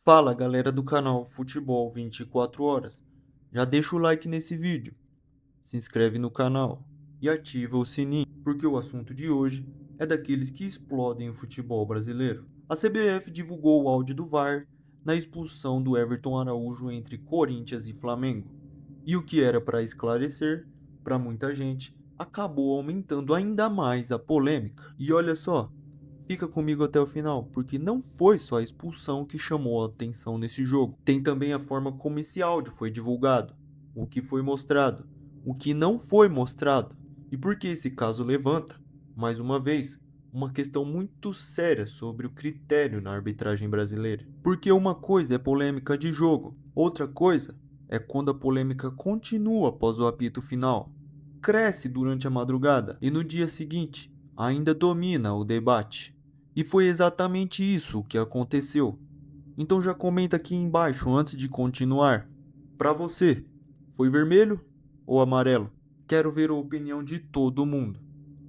Fala galera do canal Futebol 24 horas, já deixa o like nesse vídeo, se inscreve no canal e ativa o sininho, porque o assunto de hoje é daqueles que explodem o futebol brasileiro. A CBF divulgou o áudio do VAR na expulsão do Everton Araújo entre Corinthians e Flamengo, e o que era para esclarecer para muita gente acabou aumentando ainda mais a polêmica. E olha só, fica comigo até o final, porque não foi só a expulsão que chamou a atenção nesse jogo. Tem também a forma como esse áudio foi divulgado, o que foi mostrado, o que não foi mostrado, e por que esse caso levanta, mais uma vez, uma questão muito séria sobre o critério na arbitragem brasileira. Porque uma coisa é polêmica de jogo, outra coisa é quando a polêmica continua após o apito final, cresce durante a madrugada e no dia seguinte ainda domina o debate. E foi exatamente isso que aconteceu. Então já comenta aqui embaixo antes de continuar. Para você, foi vermelho ou amarelo? Quero ver a opinião de todo mundo.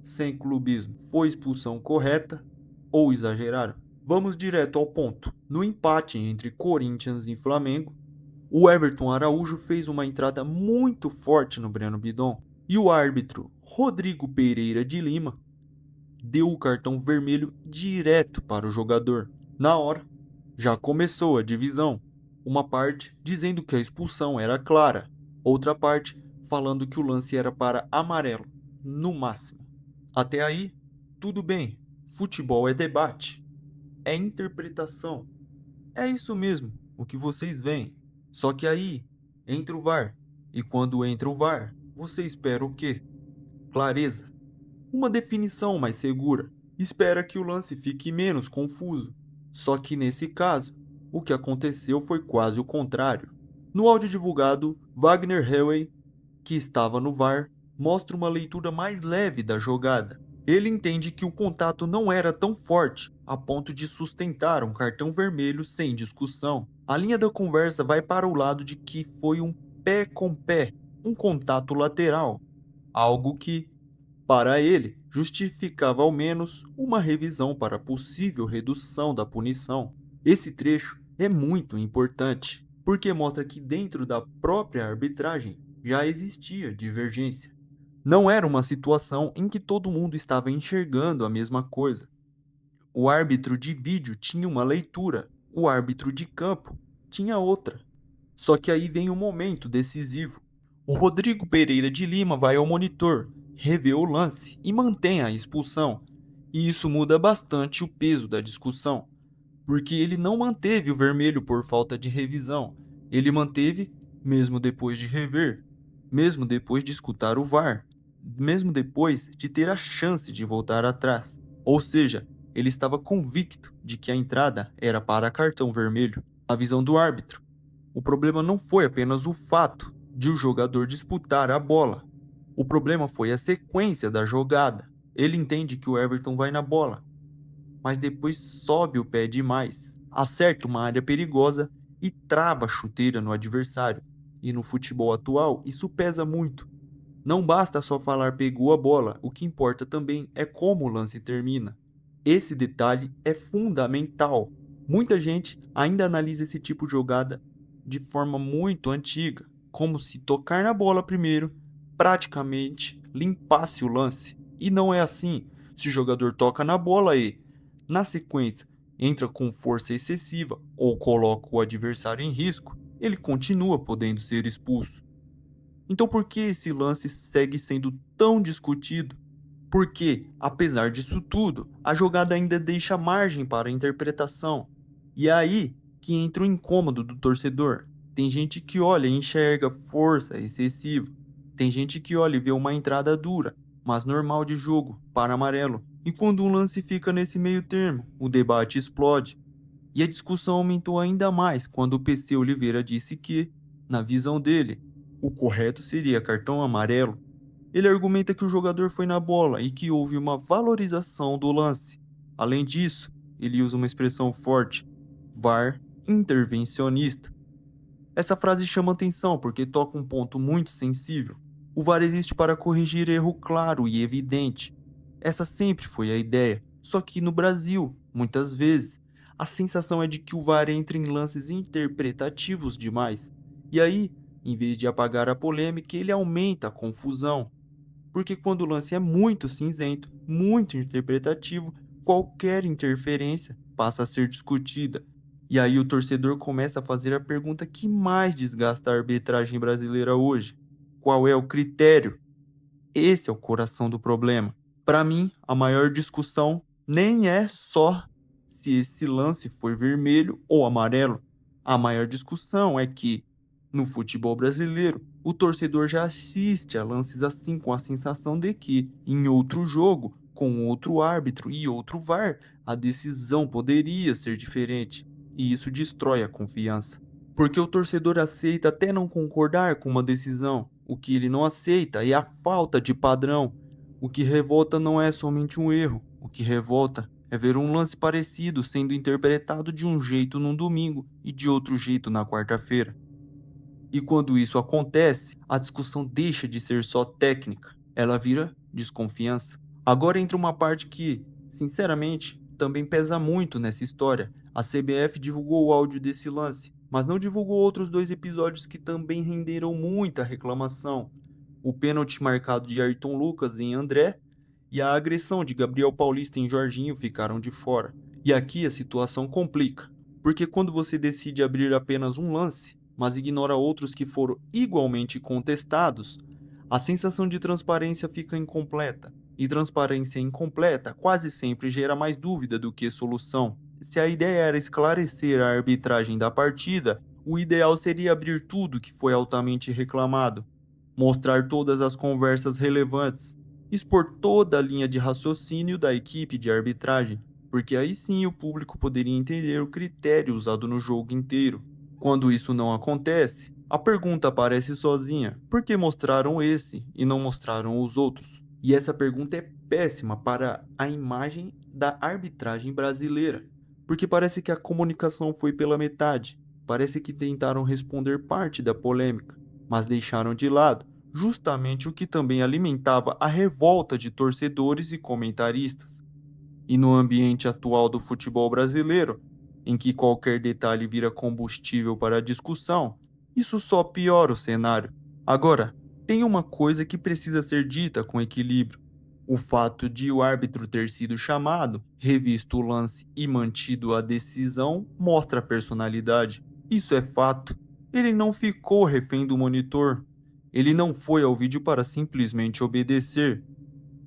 Sem clubismo. Foi expulsão correta ou exageraram? Vamos direto ao ponto. No empate entre Corinthians e Flamengo, o Everton Araújo fez uma entrada muito forte no Breno Bidon e o árbitro Rodrigo Pereira de Lima deu o cartão vermelho direto para o jogador. Na hora, já começou a divisão. Uma parte dizendo que a expulsão era clara, outra parte falando que o lance era para amarelo, no máximo. Até aí, tudo bem. Futebol é debate, é interpretação. É isso mesmo, o que vocês veem. Só que aí entra o VAR. E quando entra o VAR, você espera o quê? Clareza. Uma definição mais segura. Espera que o lance fique menos confuso. Só que nesse caso, o que aconteceu foi quase o contrário. No áudio divulgado, Wagner Helley, que estava no VAR, mostra uma leitura mais leve da jogada. Ele entende que o contato não era tão forte a ponto de sustentar um cartão vermelho sem discussão. A linha da conversa vai para o lado de que foi um pé com pé, um contato lateral, algo que, para ele, justificava ao menos uma revisão para possível redução da punição. Esse trecho é muito importante, porque mostra que dentro da própria arbitragem já existia divergência. Não era uma situação em que todo mundo estava enxergando a mesma coisa. O árbitro de vídeo tinha uma leitura, o árbitro de campo tinha outra. Só que aí vem o momento decisivo. O Rodrigo Pereira de Lima vai ao monitor, revê o lance e mantém a expulsão. E isso muda bastante o peso da discussão, porque ele não manteve o vermelho por falta de revisão. Ele manteve mesmo depois de rever, mesmo depois de escutar o VAR, mesmo depois de ter a chance de voltar atrás. Ou seja, ele estava convicto de que a entrada era para cartão vermelho. A visão do árbitro. O problema não foi apenas o fato de o jogador disputar a bola. O problema foi a sequência da jogada. Ele entende que o Everton vai na bola, mas depois sobe o pé demais, acerta uma área perigosa e trava a chuteira no adversário. E no futebol atual, isso pesa muito. Não basta só falar pegou a bola, o que importa também é como o lance termina. Esse detalhe é fundamental. Muita gente ainda analisa esse tipo de jogada de forma muito antiga, como se tocar na bola primeiro praticamente limpasse o lance. E não é assim. Se o jogador toca na bola e, na sequência, entra com força excessiva ou coloca o adversário em risco, ele continua podendo ser expulso. Então por que esse lance segue sendo tão discutido? Porque, apesar disso tudo, a jogada ainda deixa margem para interpretação. E é aí que entra o incômodo do torcedor. Tem gente que olha e enxerga força excessiva. Tem gente que olha e vê uma entrada dura, mas normal de jogo, para amarelo. E quando um lance fica nesse meio termo, o debate explode. E a discussão aumentou ainda mais quando o PC Oliveira disse que, na visão dele, o correto seria cartão amarelo. Ele argumenta que o jogador foi na bola e que houve uma valorização do lance. Além disso, ele usa uma expressão forte: VAR intervencionista. Essa frase chama atenção porque toca um ponto muito sensível. O VAR existe para corrigir erro claro e evidente. Essa sempre foi a ideia. Só que no Brasil, muitas vezes, A sensação é de que o VAR entra em lances interpretativos demais. E aí, em vez de apagar a polêmica, ele aumenta a confusão. Porque quando o lance é muito cinzento, muito interpretativo, qualquer interferência passa a ser discutida. E aí o torcedor começa a fazer a pergunta que mais desgasta a arbitragem brasileira hoje: qual é o critério? Esse é o coração do problema. Para mim, a maior discussão nem é só se esse lance foi vermelho ou amarelo. A maior discussão é que, no futebol brasileiro, o torcedor já assiste a lances assim com a sensação de que, em outro jogo, com outro árbitro e outro VAR, a decisão poderia ser diferente. E isso destrói a confiança. Porque o torcedor aceita até não concordar com uma decisão. O que ele não aceita é a falta de padrão. O que revolta não é somente um erro. O que revolta é ver um lance parecido sendo interpretado de um jeito num domingo e de outro jeito na quarta-feira. E quando isso acontece, a discussão deixa de ser só técnica, ela vira desconfiança. Agora entra uma parte que, sinceramente, também pesa muito nessa história. A CBF divulgou o áudio desse lance, mas não divulgou outros dois episódios que também renderam muita reclamação. O pênalti marcado de Ayrton Lucas em André e a agressão de Gabriel Paulista em Jorginho ficaram de fora. E aqui a situação complica, porque quando você decide abrir apenas um lance, mas ignora outros que foram igualmente contestados, a sensação de transparência fica incompleta. E transparência incompleta quase sempre gera mais dúvida do que solução. Se a ideia era esclarecer a arbitragem da partida, o ideal seria abrir tudo que foi altamente reclamado, mostrar todas as conversas relevantes, expor toda a linha de raciocínio da equipe de arbitragem, porque aí sim o público poderia entender o critério usado no jogo inteiro. Quando isso não acontece, a pergunta aparece sozinha: por que mostraram esse e não mostraram os outros? E essa pergunta é péssima para a imagem da arbitragem brasileira, porque parece que a comunicação foi pela metade, parece que tentaram responder parte da polêmica, mas deixaram de lado justamente o que também alimentava a revolta de torcedores e comentaristas. E no ambiente atual do futebol brasileiro, em que qualquer detalhe vira combustível para a discussão, isso só piora o cenário. Agora, tem uma coisa que precisa ser dita com equilíbrio. O fato de o árbitro ter sido chamado, revisto o lance e mantido a decisão mostra a personalidade. Isso é fato. Ele não ficou refém do monitor. Ele não foi ao vídeo para simplesmente obedecer.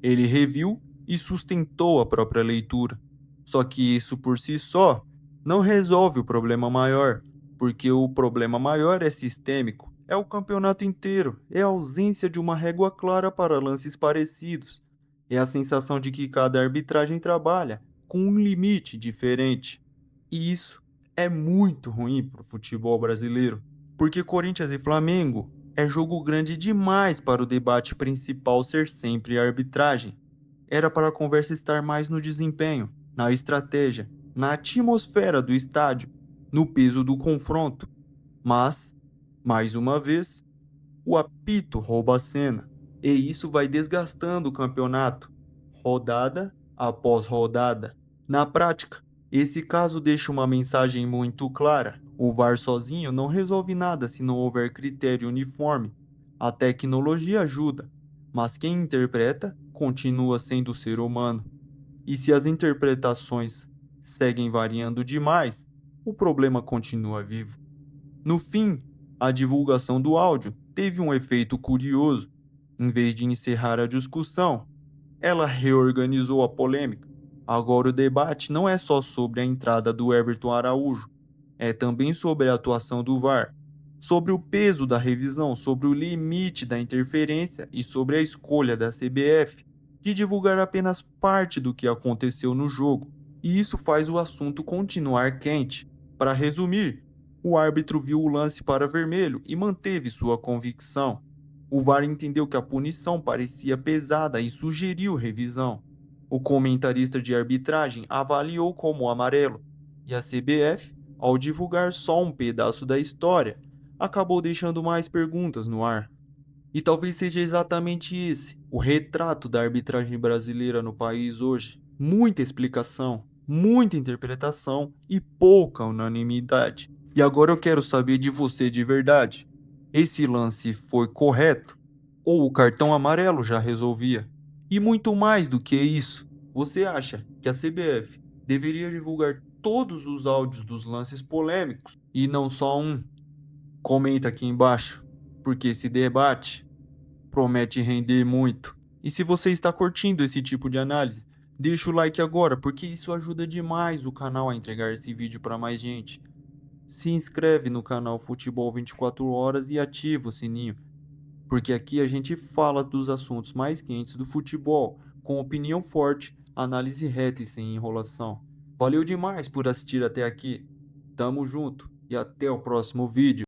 Ele reviu e sustentou a própria leitura. Só que isso por si só não resolve o problema maior, porque o problema maior é sistêmico. É o campeonato inteiro, é a ausência de uma régua clara para lances parecidos. É a sensação de que cada arbitragem trabalha com um limite diferente. E isso é muito ruim para o futebol brasileiro, porque Corinthians e Flamengo é jogo grande demais para o debate principal ser sempre a arbitragem. Era para a conversa estar mais no desempenho, na estratégia, na atmosfera do estádio, no peso do confronto. Mas, mais uma vez, o apito rouba a cena. E isso vai desgastando o campeonato, rodada após rodada. Na prática, esse caso deixa uma mensagem muito clara: o VAR sozinho não resolve nada se não houver critério uniforme. A tecnologia ajuda, mas quem interpreta continua sendo o ser humano. E se as interpretações seguem variando demais, o problema continua vivo. No fim, a divulgação do áudio teve um efeito curioso. Em vez de encerrar a discussão, ela reorganizou a polêmica. Agora o debate não é só sobre a entrada do Everton Araújo, é também sobre a atuação do VAR, sobre o peso da revisão, sobre o limite da interferência e sobre a escolha da CBF de divulgar apenas parte do que aconteceu no jogo. E isso faz o assunto continuar quente. Para resumir, o árbitro viu o lance para vermelho e manteve sua convicção. O VAR entendeu que a punição parecia pesada e sugeriu revisão. O comentarista de arbitragem avaliou como amarelo, e a CBF, ao divulgar só um pedaço da história, acabou deixando mais perguntas no ar. E talvez seja exatamente esse o retrato da arbitragem brasileira no país hoje. Muita explicação, muita interpretação e pouca unanimidade. E agora eu quero saber de você de verdade. Esse lance foi correto? Ou o cartão amarelo já resolvia? E muito mais do que isso, você acha que a CBF deveria divulgar todos os áudios dos lances polêmicos e não só um? Comenta aqui embaixo, porque esse debate promete render muito. E se você está curtindo esse tipo de análise, deixa o like agora, porque isso ajuda demais o canal a entregar esse vídeo para mais gente. Se inscreve no canal Futebol 24 Horas e ativa o sininho, porque aqui a gente fala dos assuntos mais quentes do futebol, com opinião forte, análise reta e sem enrolação. Valeu demais por assistir até aqui. Tamo junto e até o próximo vídeo.